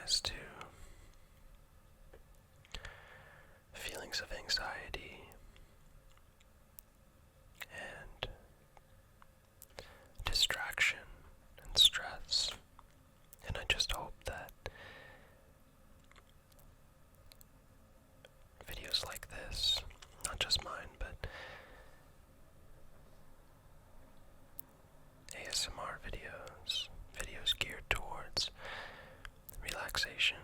rise to feelings of anxiety and distraction and stress. And I just hope that videos like this, not just mine, but ASMR videos geared towards relaxation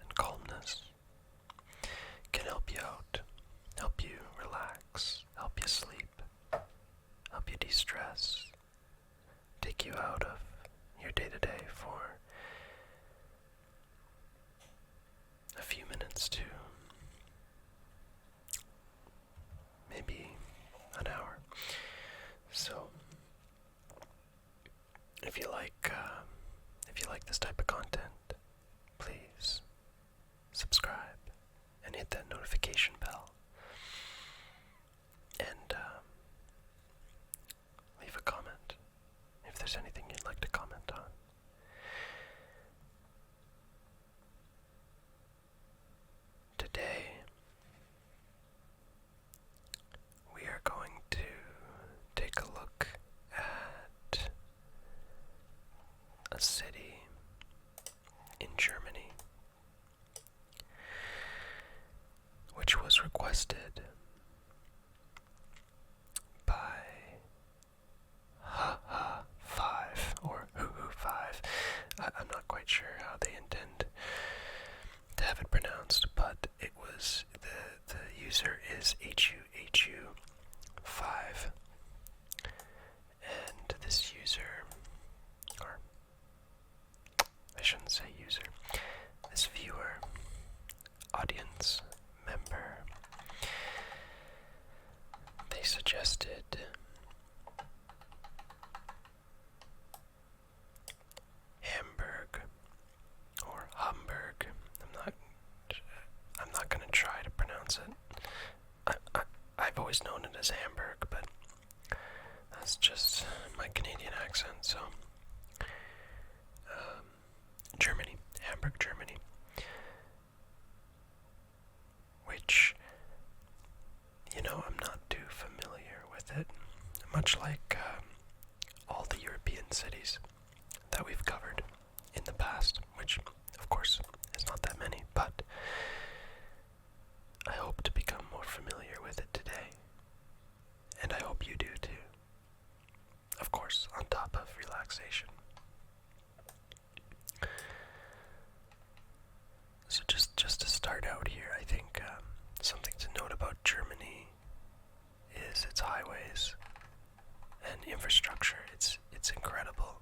and calmness, can help you out, help you relax, help you sleep, help you de-stress, take you out of your day-to-day for a few minutes to maybe an hour. So if you like this type of content, please subscribe and hit that notification bell, and leave a comment if there's anything you'd like to comment on. Today we are going to take a look at a city in Germany which was requested by Ha5 or Hoo5. I'm not quite sure how they intend to have it pronounced, but it was the user is HUHU5, and this user, or I shouldn't say user, this viewer, audience member, they suggested Hamburg or Hamburg. I'm not gonna try to pronounce it. I've always known it as Hamburg, but that's just my Canadian accent. So Germany, Hamburg, Germany, which, I'm not too familiar with it, much like all the European cities that we've covered in the past, which, of course, is not that many, but I hope to become more familiar with it today, and I hope you do too. Of course, on top of relaxation. So just to start out here, I think something to note about Germany is its highways and infrastructure. It's incredible.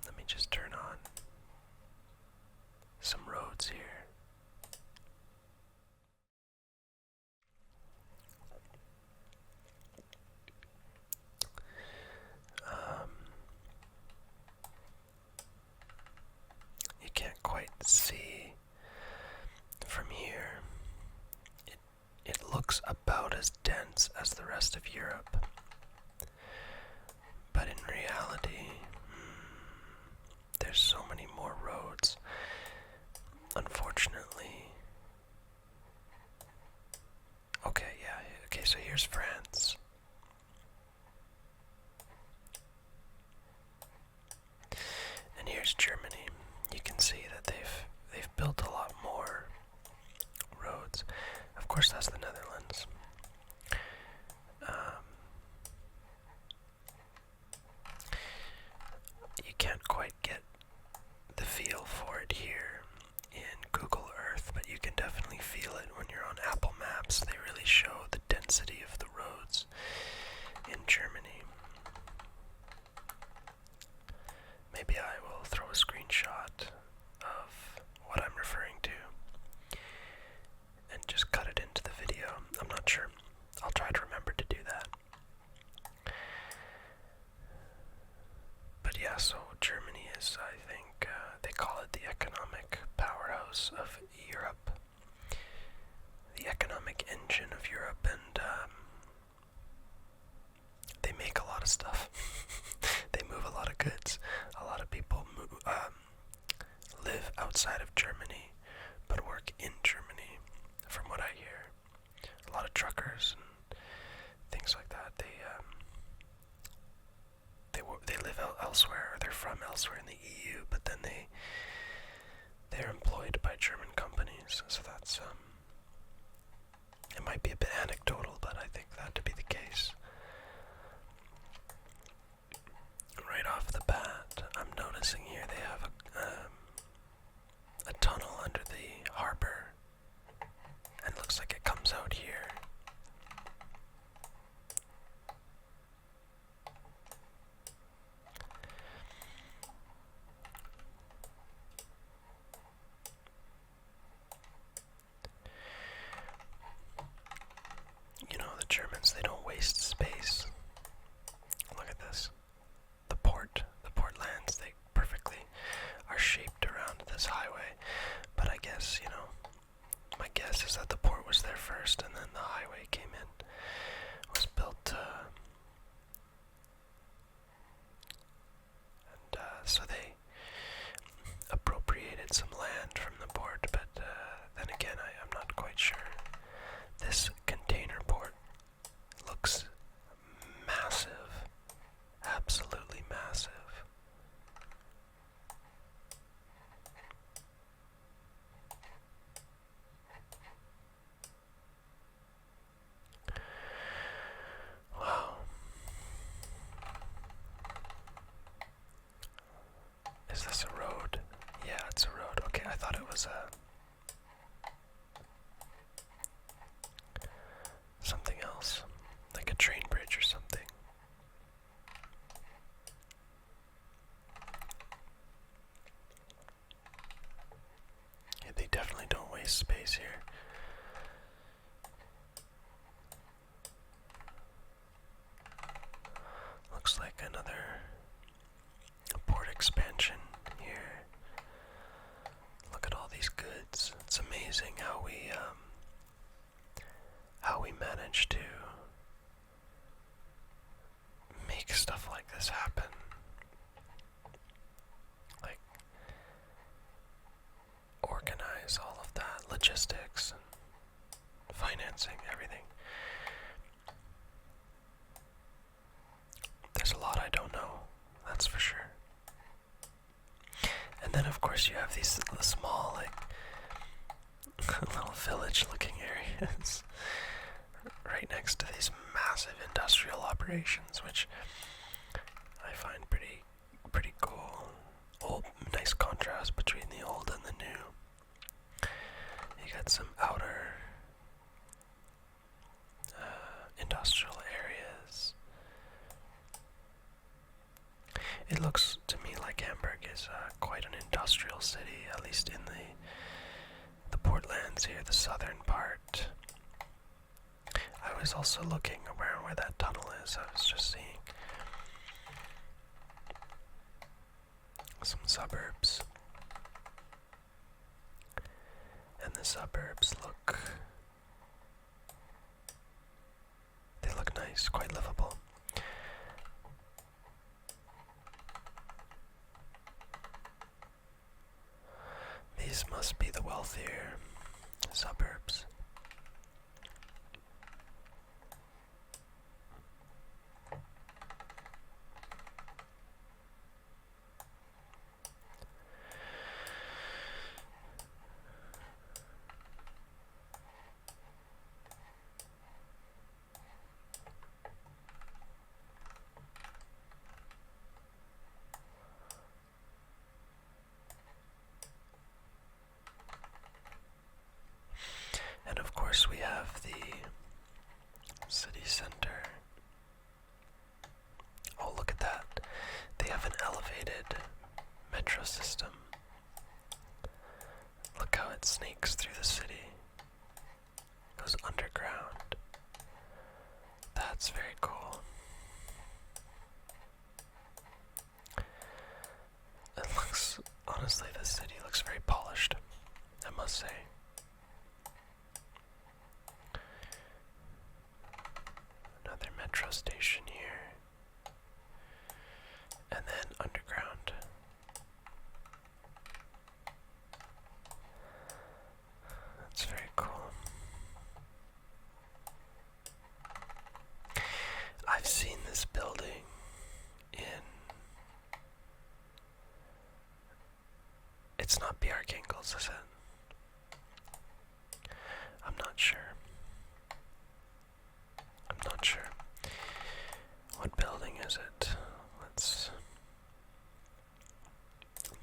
Let me just turn on some roads here. You can't quite see from here. It looks about as dense as the rest of Europe, but in reality, there's so many more roads. Unfortunately. Okay, so here's France. And here's Germany. You can see that they've built a lot more roads. Of course, that's the Netherlands. You can't quite get the feel for it here in Google Earth, but you can definitely feel it when you're on Apple Maps. They really show the density of the roads in Germany. Maybe I will throw a screenshot of what I'm referring to and just cut it into the video. I'm not sure. I'll try to remember to do that. But yeah, so Germany is, I think, they call it the economic powerhouse of Europe. The economic engine of Europe, and they make a lot of stuff. They move a lot of goods. A lot of people live outside of Germany, but work in Germany, from what I hear. A lot of truckers and things like that. They live elsewhere, or they're from elsewhere in the EU, but then they're employed by German companies. So that's it might be a bit anecdotal, but I think that to be the case. Right off the bat, I'm noticing here they have a tunnel under the harbor, and it looks like it comes out here. You know, the Germans, they don't waste space. Look at this. The Portlands, they perfectly are shaped around this highway. But I guess, my guess is that the port was there first and then the highway came in. Was built, so they appropriated some land from the port, but then again, I'm not quite sure. This container port looks massive, absolutely massive. Wow. Is this a road? Yeah, it's a road. Okay, I thought it was something else, like a train bridge or something. Yeah, they definitely don't waste space here. Looks like another port expansion here. Look at all these goods. It's amazing how we manage to make stuff like this happen. Like, organize all of that, logistics and financing, everything. There's a lot I don't know, that's for sure. And then of course you have these small, little village-looking areas right next to these massive industrial operations, which I find pretty cool. Nice contrast between the old and the new. You got some outer industrial areas. It looks to me like Hamburg is quite an industrial city, at least in the Portlands here, the southern part. I was also looking around where that tunnel is. I was just seeing some suburbs. And the suburbs look nice, quite livable. These must be the wealthier suburbs. And of course we have the city center. Oh, look at that. They have an elevated metro system. Look how it snakes through the city. Goes underground. That's very cool. It looks, honestly, this city looks very polished, I must say. Another metro station here. And then underground. It's not BR Gingles, is it? I'm not sure. I'm not sure. What building is it? Let's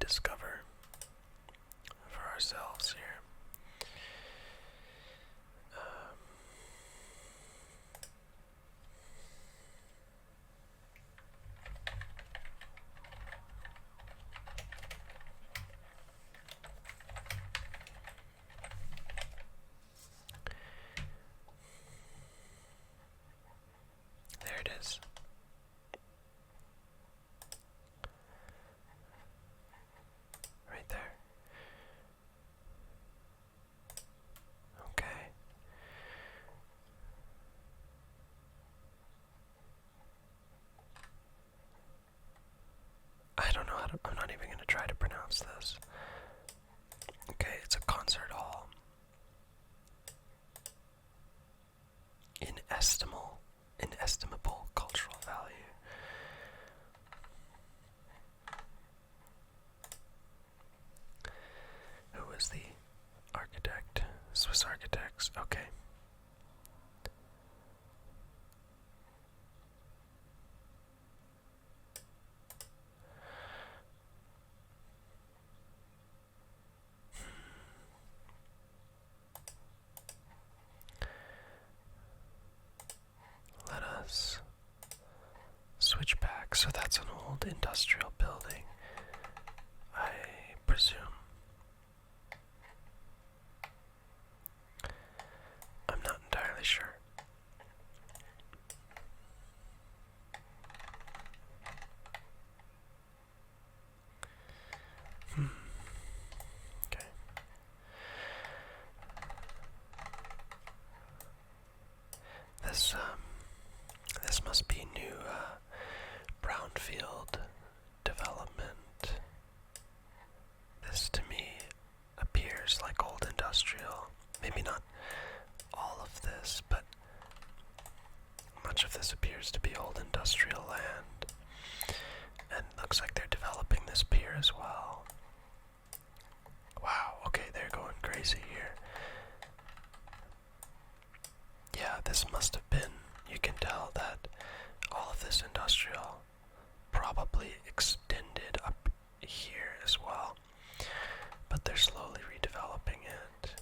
discover for ourselves here. There it is. Right there. Okay. I don't know how to, I'm not even going to try to pronounce this. Okay, it's a concert hall. Inestimable cultural value. Who was the architect? Swiss architects, okay. Let us switch back. So that's an old industrial building, I presume. I'm not entirely sure. Okay. This must be new brownfield development. This to me appears like old industrial. Maybe not all of this, but much of this appears to be old industrial land. And looks like they're developing this pier as well. Wow, okay, they're going crazy here. Yeah, this must have been, you can tell that all of this industrial probably extended up here as well, but they're slowly redeveloping it.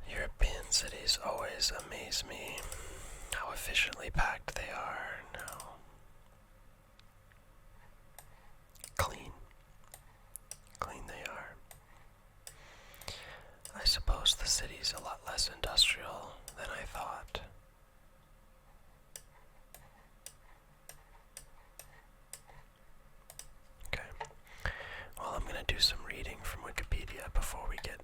European cities always amaze me, how efficiently packed they are, how clean they are. I suppose the city's a lot less industrial than I thought. Okay, well, I'm gonna do some reading from Wikipedia before we get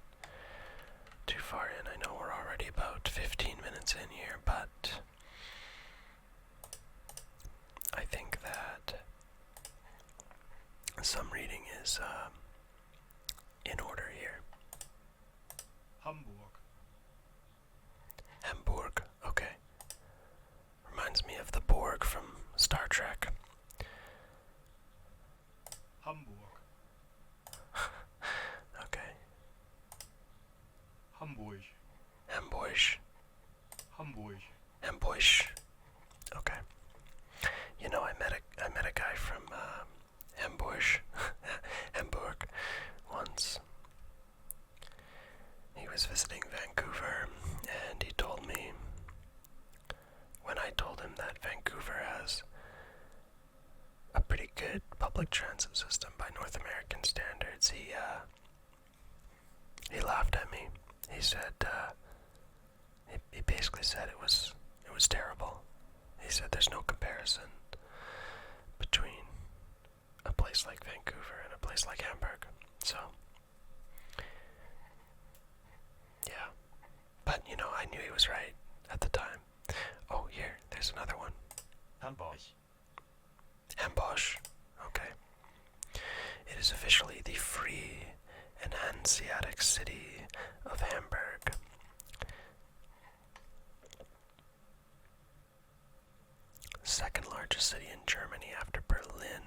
too far in. I know we're already about 15 minutes in here, but I think that some reading is in order here. Hamburg, okay. Reminds me of the Borg from Star Trek. Hamburg. Okay. Hamburg. Hamburg. Okay. You know, I met a guy from Hamburg, Hamburg, once. He was visiting Vancouver, and he told me, when I told him that Vancouver has a pretty good public transit system by North American standards, he laughed at me. He said, he basically said it was terrible. He said there's no comparison. between a place like Vancouver and a place like Hamburg. So, yeah. But, you know, I knew he was right at the time. Oh, here, there's another one. Hamburg. Hamburg. Okay. It is officially the free and Hanseatic city of Hamburg. Second largest city in Germany after Berlin.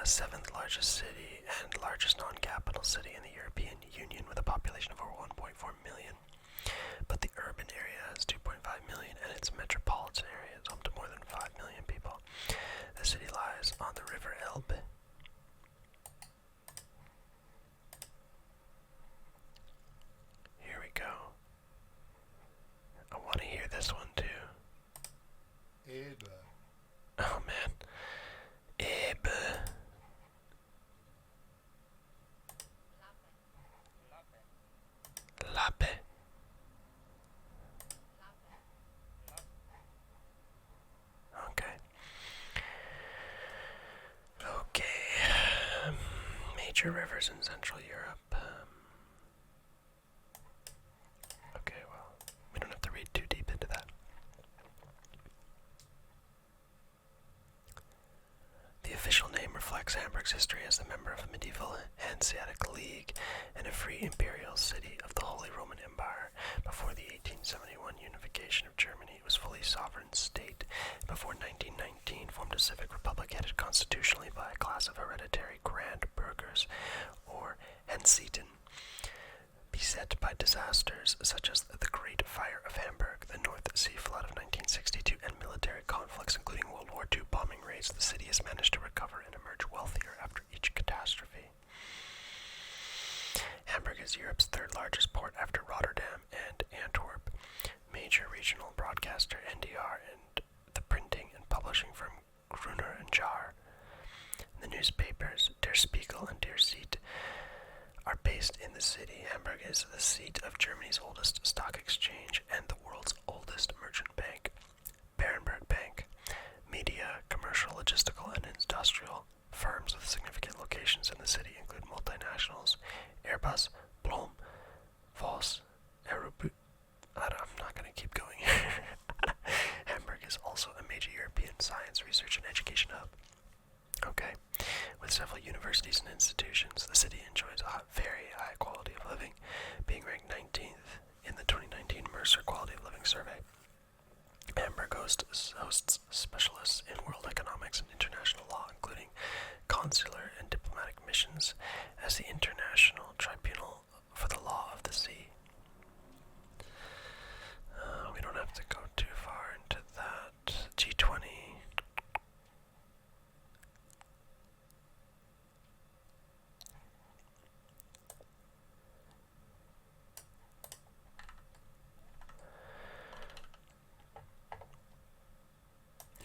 Seventh largest city and largest non-capital city in the European Union with a population of over 1.4 million. But the urban area has 2.5 million and its metropolitan area is home to more than 5 million people. The city lies on the river Elbe. Here we go. I want to hear this one too. Elbe. Oh man. Elbe. Lappe. Okay. Okay. Major rivers in Central Europe. Okay, well, we don't have to read too deep into that. The official name reflects Hamburg's history as a member of a medieval Hanseatic League and a free imperial city of the Holy Roman Empire. Before the 1871 unification of Germany, it was fully sovereign state. Before 1919, formed a civic republic headed constitutionally by a class of hereditary Grand Burghers, or Hanseten. Beset by disasters such as the Great Fire of Hamburg, the North Sea Flood of 1962, and military conflicts including World War II bombing raids, the city has managed to recover and emerge wealthier after each catastrophe. Hamburg is Europe's third largest port after Rotterdam and Antwerp. Major regional broadcaster NDR and the printing and publishing firm Gruner and Jahr. The newspapers Der Spiegel and Der Zeit are based in the city. Hamburg is the seat of Germany's oldest stock exchange and the world's oldest merchant bank, Berenberg Bank. Media, commercial, logistical, and industrial firms with significant locations in the city include multinationals, Airbus, Blom, Voss, Aerobu. I'm not going to keep going. Hamburg is also a major European science, research, and education hub. Okay. With several universities and institutions, the city enjoys a very high quality of living, being ranked 19th in the 2019 Mercer Quality of Living Survey. Hamburg hosts specialists in world economics and international law, including consular and diplomatic missions as the International Tribunal for the Law of the Sea. We don't have to go too far into that. G20.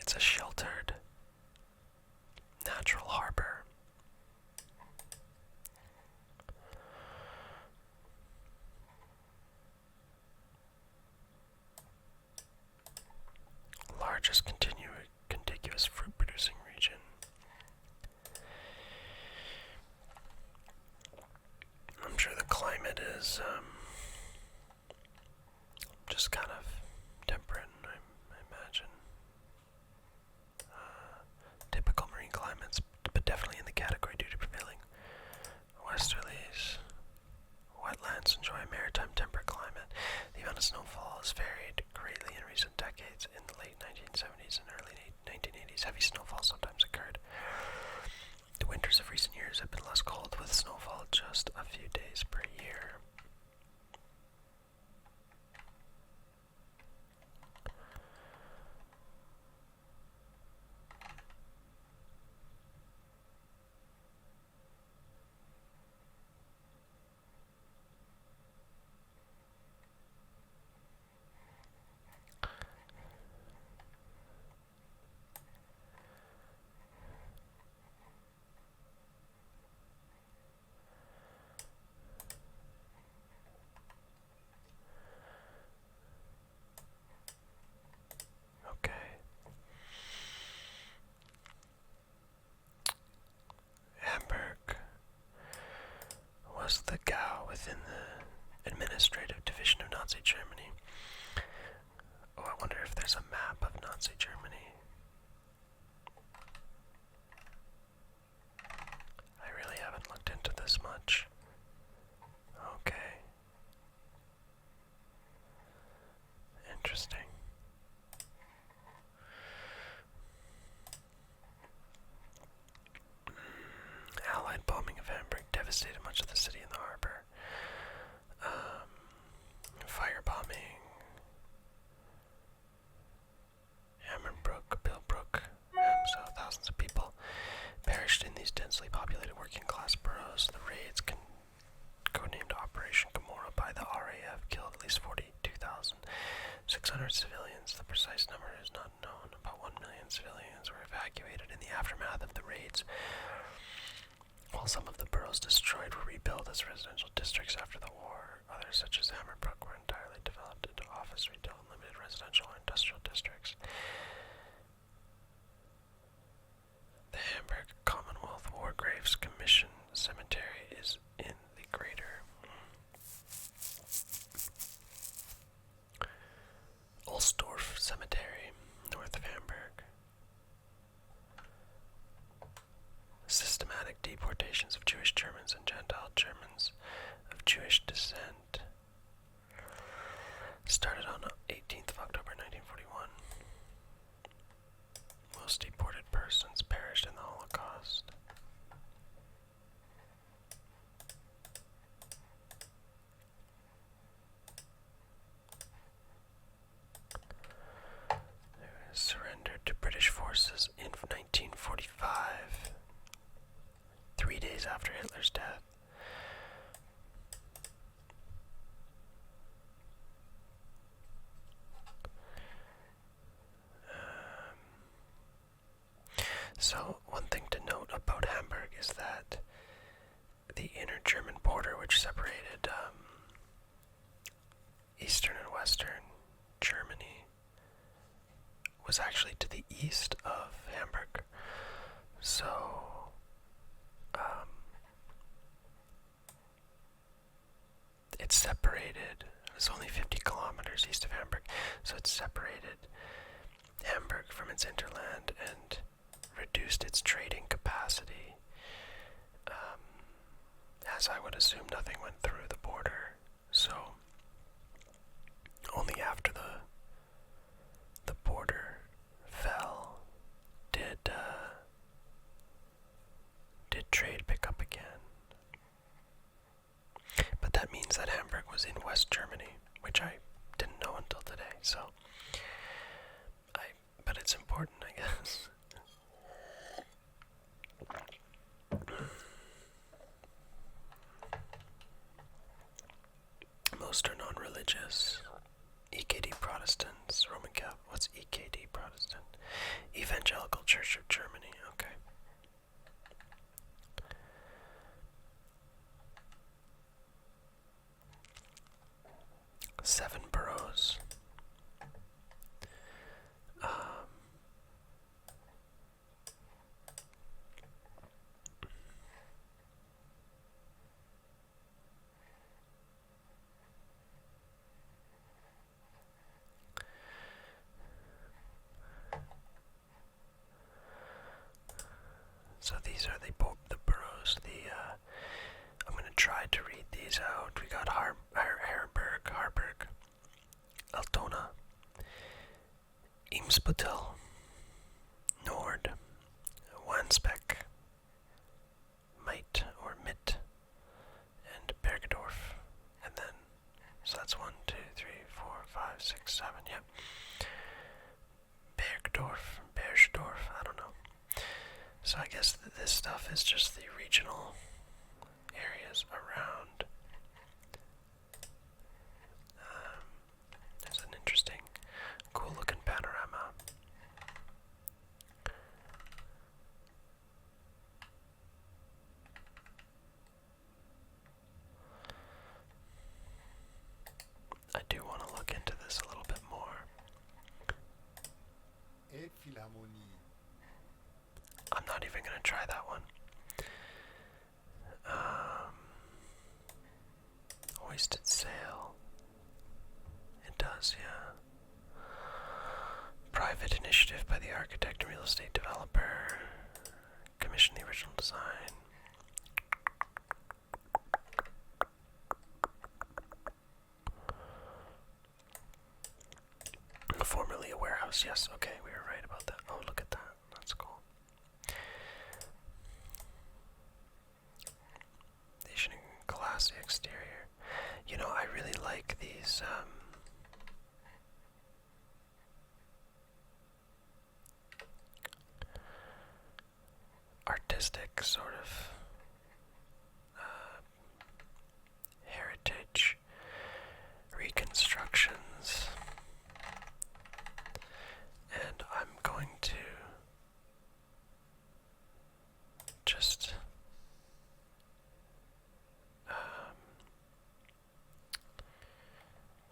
It's a sheltered natural harbor. Largest contiguous fruit-producing region. I'm sure the climate is just kind of temperate, I imagine. Typical marine climates, but definitely in the category due to prevailing westerlies. Wetlands enjoy a maritime temperate climate. The amount of snowfall has varied greatly in recent decades. In the late 1970s and early 1980s, heavy snowfall sometimes occurred. The winters of recent years have been less cold, with snowfall just a few days per year. Nazi Germany. I really haven't looked into this much. Okay. Interesting. Allied bombing of Hamburg devastated much of the city and the harbor. Firebombing. Hammerbrook, Billbrook. So thousands of people perished in these densely populated working-class boroughs. The raids, codenamed Operation Gomorrah by the RAF, killed at least 42,600 civilians. The precise number is not known. About 1 million civilians were evacuated in the aftermath of the raids, while some of the boroughs destroyed were rebuilt as residential districts after the war. Others, such as Hammerbrook, were entirely developed into office, retail, and limited residential or industrial districts. The Hamburg Commonwealth War Graves Commission Cemetery is in the greater Ulsdorf Cemetery, north of Hamburg. Systematic deportations of Jewish Germans and Gentile Germans of Jewish descent started on 18th of October 1941. Most deported persons perished in the Holocaust. They surrendered to British forces in 1945, 3 days after Hitler's death. So, one thing to note about Hamburg is that the inner German border, which separated eastern and western Germany, was actually to the east of Hamburg. So, it separated, it was only 50 kilometers east of Hamburg, so it separated Hamburg from its hinterland and reduced its trading capacity. As I would assume, nothing went through the border, so only after the border fell did trade pick up again. But that means that Hamburg was in West Germany, which I didn't know until today, so but it's important, I guess. Most are non-religious. EKD Protestants, Roman Catholic. What's EKD Protestant? Evangelical Church of Germany. Okay. Seven boroughs. So these are the boroughs. I'm going to try to read these out. We got Harburg, Altona, Eimsbüttel, Nord, Wandsbek, Might or Mitt, and Bergedorf. And then, so that's 1, 2, 3, 4, 5, 6, 7, yep. Bergdorf, I don't know. So I guess this stuff is just the regional areas around. There's an interesting, cool looking panorama. I do want to look into this a little bit more. I'm not even going to try that one. Hoisted sail. It does, yeah. private initiative by the architect and real estate developer. Commission the original design. Formerly a warehouse. Yes, okay, we were right about that. Oh, look at that. That's cool. Asian classy exterior. You know, I really like these, artistic sort of heritage reconstructions. And I'm going to just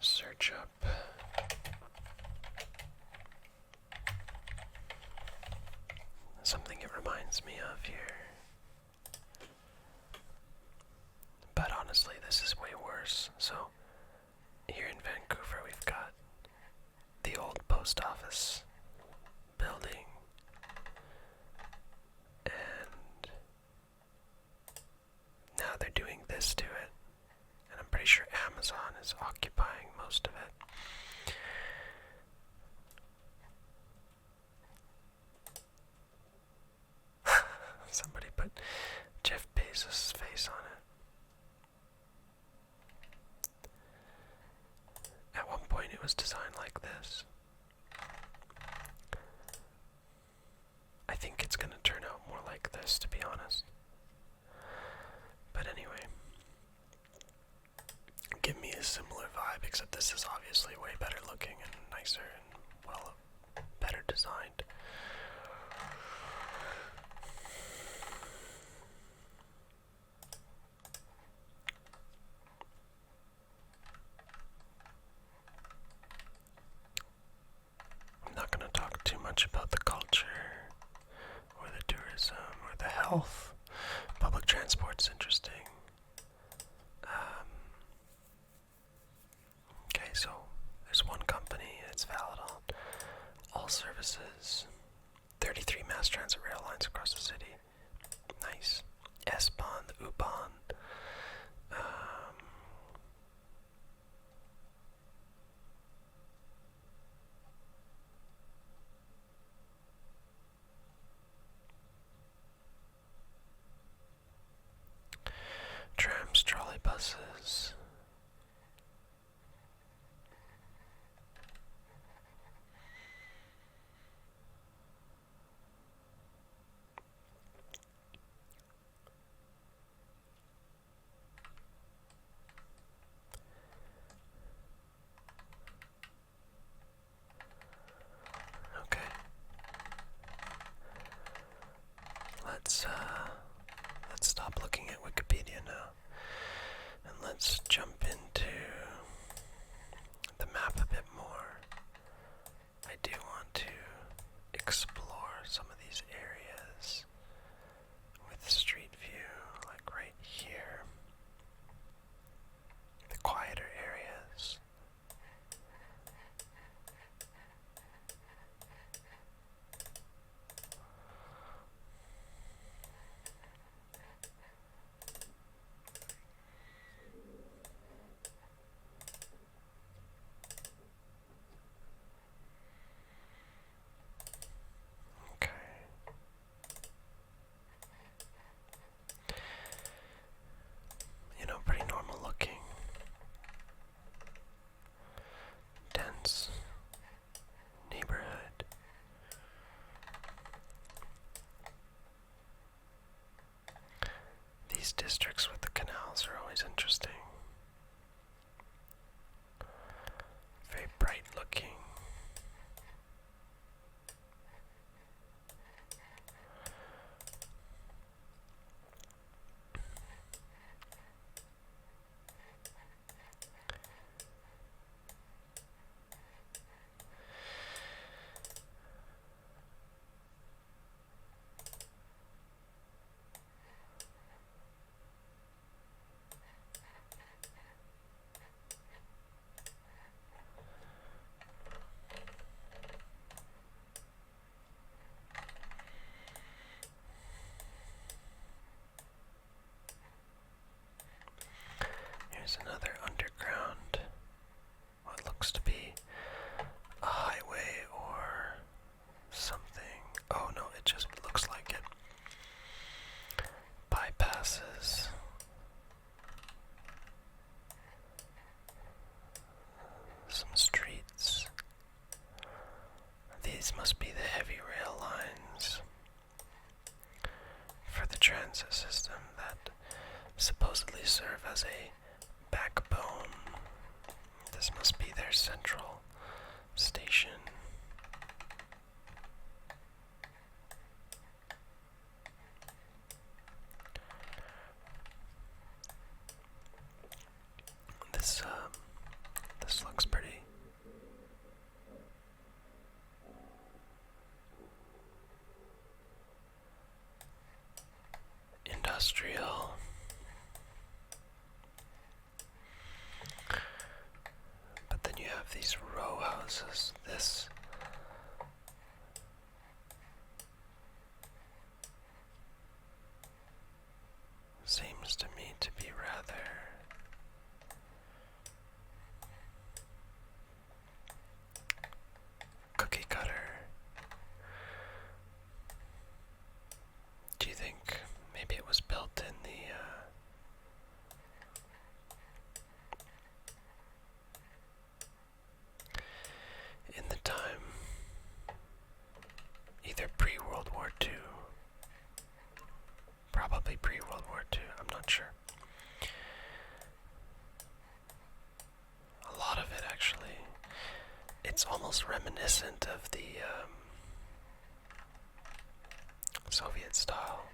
search up something it reminds me of here. But honestly, this is way worse. So, here in Vancouver, we've got the old post office building, and now they're doing this to it, and I'm pretty sure Amazon is occupying most of it. Somebody put Jeff Bezos' face on it. At one point it was designed like this. I think it's going to turn out more like this, to be honest. But anyway, give me a similar vibe, except this is obviously way better looking and nicer and, well, better designed. I'm not going to talk too much about the culture or the tourism or the health. Public transport's interesting. Okay, so there's one company, it's valid on all services. 33 mass transit rail lines across the city. Nice. S-Bahn, the U-Bahn. Trams, trolley buses. Okay. Let's stop looking at Wikipedia now. And let's jump into the map a bit more. I do want to explore some of these areas with street view, like right here. The quieter areas. transit system that supposedly serve as a backbone. This must be their central station. This looks pretty industrial. But then you have these row houses. This seems to me to be rather cookie cutter. Do you think maybe it was built in the time, either pre-World War II, probably pre-World War II, I'm not sure. A lot of it actually, it's almost reminiscent of the Soviet style.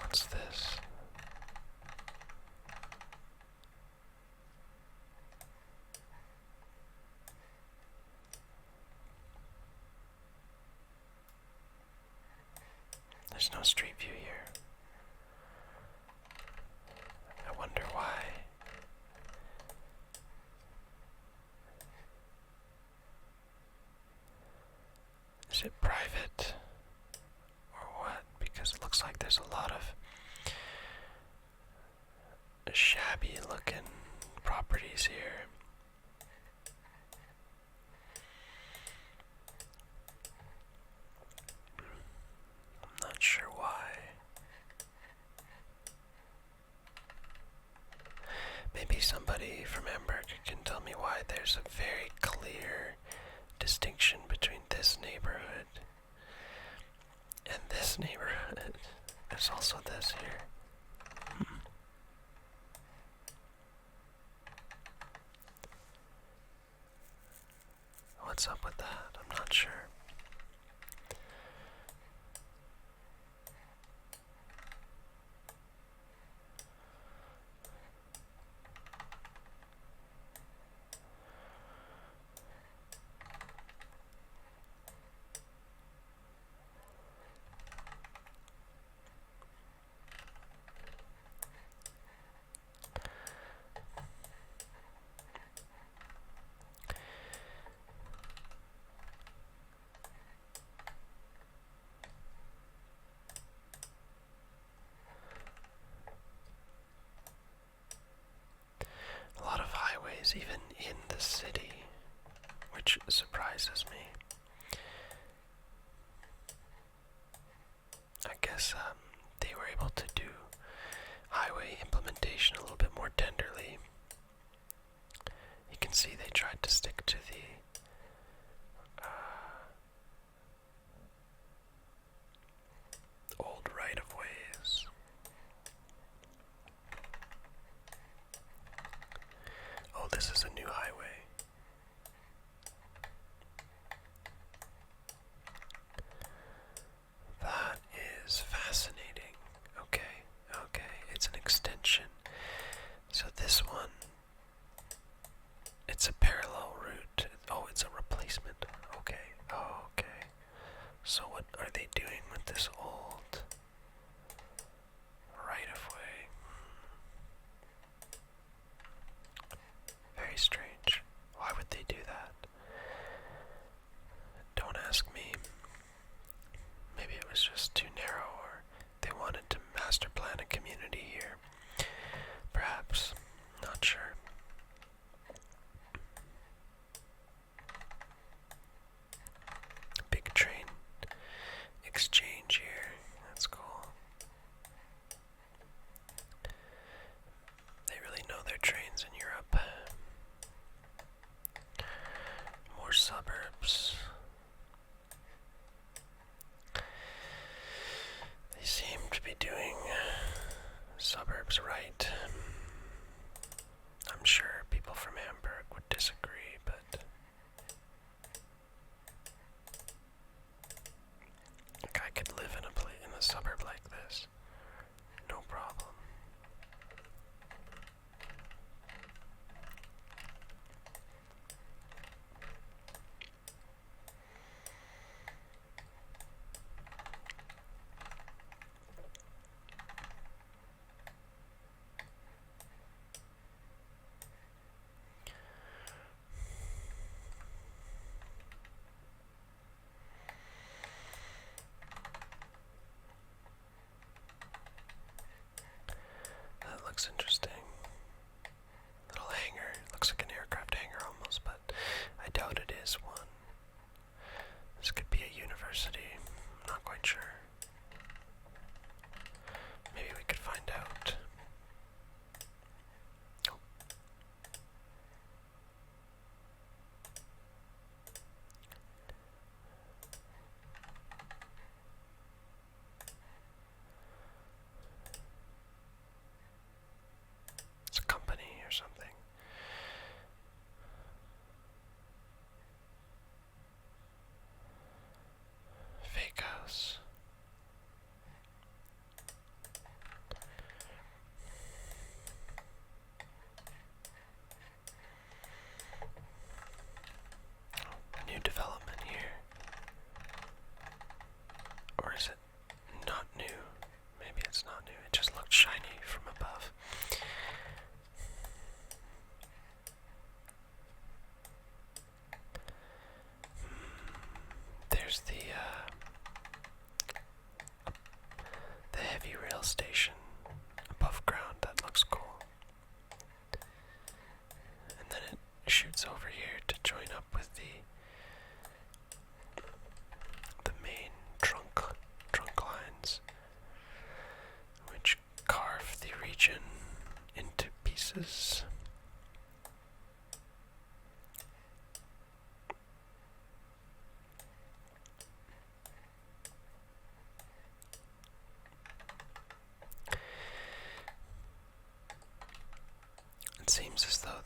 What's this? There's no street view here. I wonder why. Is it private or what? Because it looks like there's a lot of shabby looking properties here. I'm not sure why. Maybe somebody from Hamburg can tell me why there's a very clear distinction between this neighborhood and this neighborhood. There's also this here. What's up with that? I'm not sure.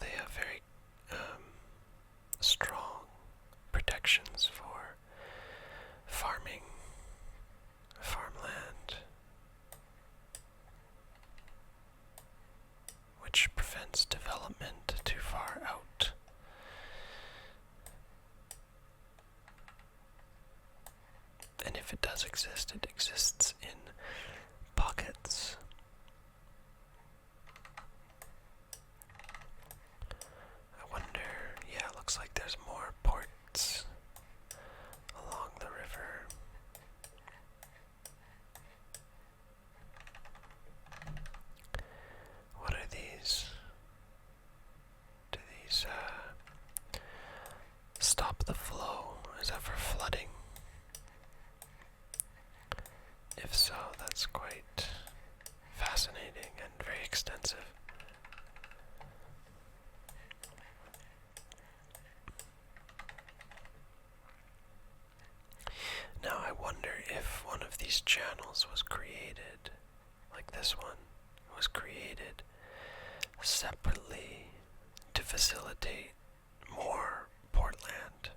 they have very strong protections for farming, farmland, which prevents development too far out. And if it does exist, it exists in pockets. I wonder, yeah, it looks like there's more ports along the river. What are these? Do these, stop the flow? Is that for flooding? If so, that's quite fascinating and very extensive. Now I wonder if one of these channels was created, like this one, was created separately to facilitate more portland.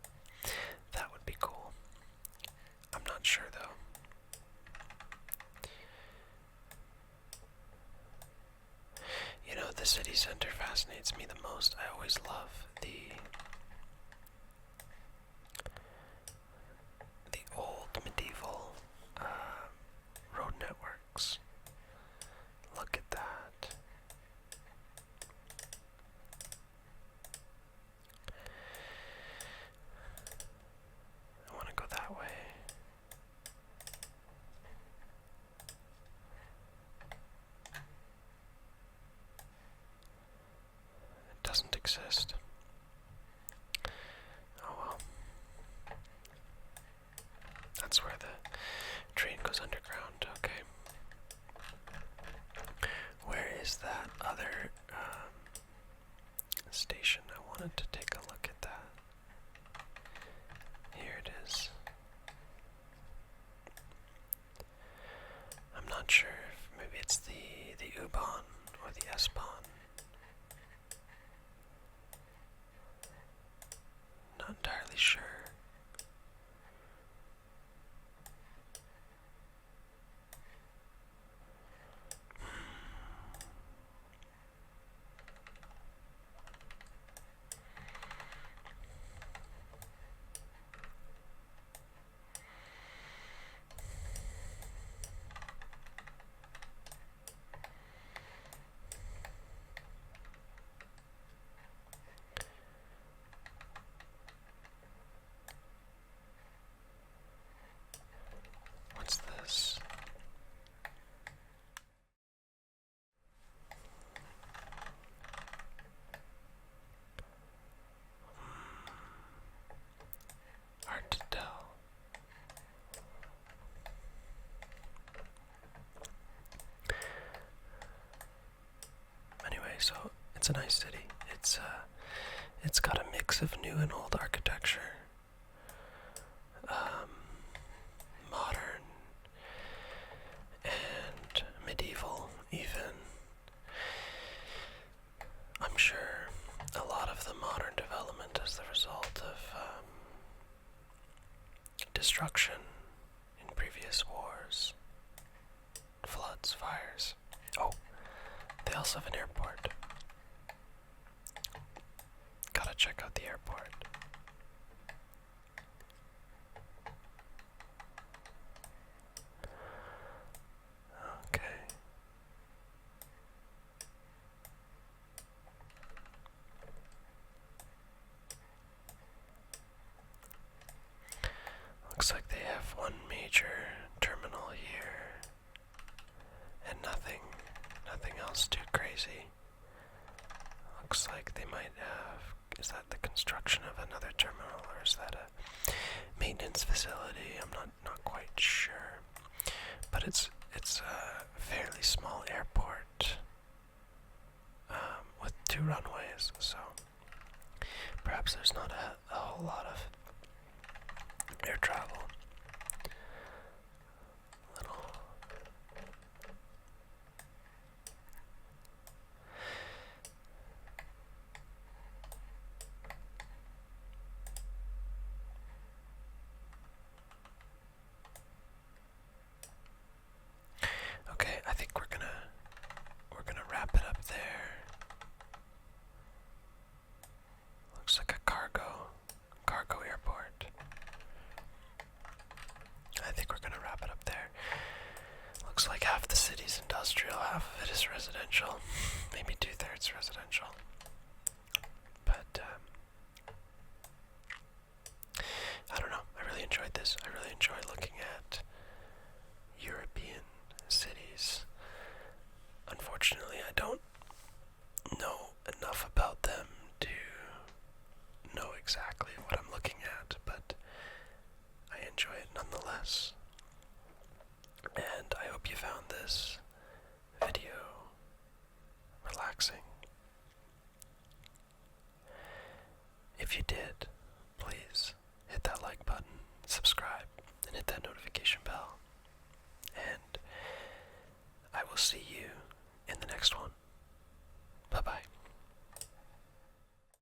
That would be cool. I'm not sure though. You know, the city center fascinates me the most. I always love the old medieval road networks. Look at that. I want to go that way. It doesn't exist. Oh well. That's where the train goes underground, okay. Where is that other station? I wanted to take a look at that. Here it is. I'm not sure if maybe it's the U-Bahn or the S-Bahn. Not entirely sure. What's this? Hard to tell. Anyway, so it's a nice city. It's got a mix of new and old architecture. Modern and medieval even. I'm sure a lot of the modern development is the result of destruction in previous wars, floods, fires. Oh, they also have an airport. Gotta check out the airport. Okay. Looks like they have one major terminal here and nothing else too crazy. Looks like they might have, is that the construction of another terminal or is that a maintenance facility? I'm not quite sure. But it's a fairly small airport with 2 runways, so perhaps there's not a whole lot of air travel. industrial, half of it is residential. Maybe 2/3 residential.